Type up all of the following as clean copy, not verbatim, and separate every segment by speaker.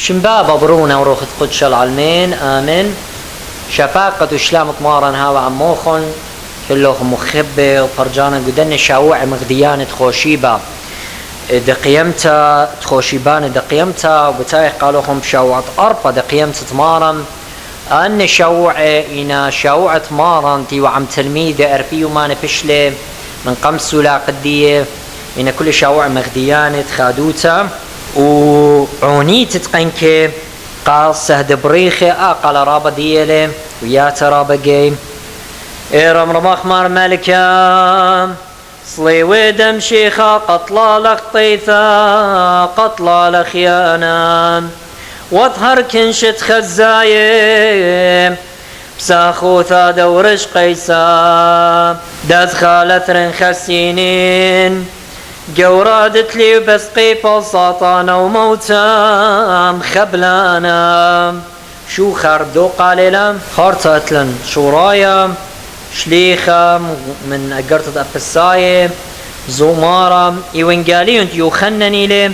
Speaker 1: شمبابا برونا وروخت قدش العلمين آمن شفاقة وشلام طمارن هاو عموخن كلوخ مخبة وفرجانا قدن شاوع مغديان تخوشيبا دقيمتا تخوشيبان دقيمتا وبتايح قالوهم شاوعة أربا دقيمتا تمارن أن شاوع إنا شاوعة مارن تي وعم تلميذ أربيو ما نفشله من قمسو لا قدية إن كل شاوع مغديان تخادوتا وعوني تتقنك قال سهد بريخي قال رابا ديالي ويا رابا جاي إيرم رماخ مار مالكا صلي ودم شيخا قطلا لخطيثا قطلا لخيانا واظهر كنشت خزايم بساخوثا دورش قيسا داز خالثرن خسينين جورادت لي بسقي بساطانا وموتا خبلانا شو خردو قاليلا خارتاتلن شورايا شليخة من أقرطة أبساية زومارا إيوانجاليون يوخنني لي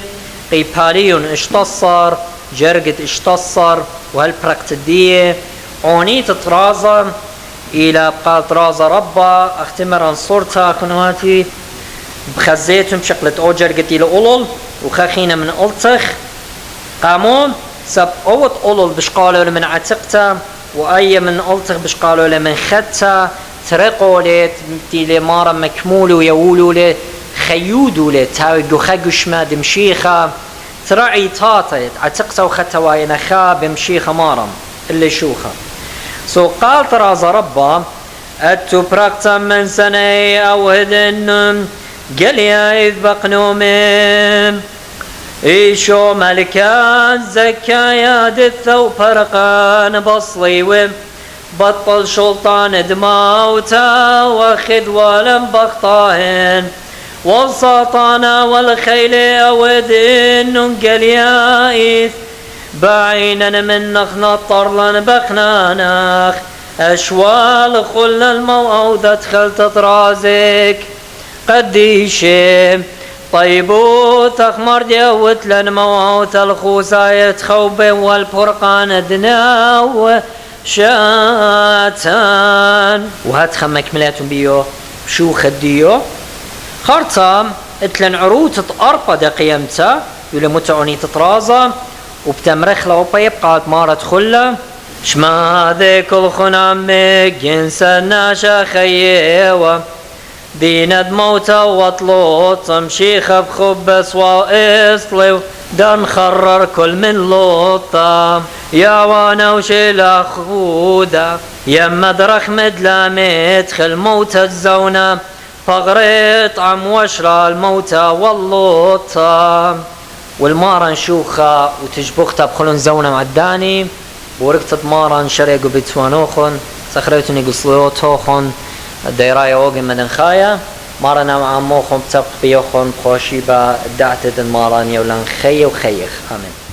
Speaker 1: قيباليون اشتصر جرقت اشتصر وهالبراكتدية عوني تطرازا إلى بقى طرازا ربا اختمر انصرتها كنواتي بخزيتهم بشكلة أو جرقت إلى أولول وخاخينا من ألتخ قامون سب أوت أولول بشقالوا من عتقتا وأي من ألتخ بشقالوا من خدتا ترقوا لي تيلي مارا مكمول ويولوا لي خيودوا لي تاوي خاقش ما دمشيخة ترعي تاطيت عتقتا وخدتا واينخا بمشيخة مارا اللي شوخة قال طراز ربا أتو براكتا من سنة أو هدن قال يا إذ بقنومين إيشو ملكان زكايا دثا وفرقان بصلي بطل شلطان دماوتا واخذ ولم بخطاهن والسلطانة والخيل أودن قال يا إذ بعينا من نخنا طرلا بخناناخ أشوال خل الموعودة دخلت طرازك قديشي طيبو تخمر جوت لن موعوت الخوساية خوبة والفرقان دناو شاتان وهات خمك ملاتهم بيو شو خديو خرطام اتلن عروت أربا دقيمتا يولي متعوني تطرازا وبتمرخلة وبيبقى مارة خلة شما ذيك الخنامك ينسى ناشا خيوة ديند موتا وطلوط تمشيخ بخبس وإصلي دان خرر كل من لوطا يا وانا وشيلا خودة يما درخ مدلامت خل موتا الزونة فغريت عم وشرى الموتا واللوطا والمارا نشوخا وتجبختا بخلون زونة معداني ورقت مارا نشريقو بتوانوخن سخريتوني قصليوتوخن الديرايا وقم مدن خايا مارا نام عموخن بتبق بيوخن بخوشي با دعتد المارا يولان خي وخيخ آمين.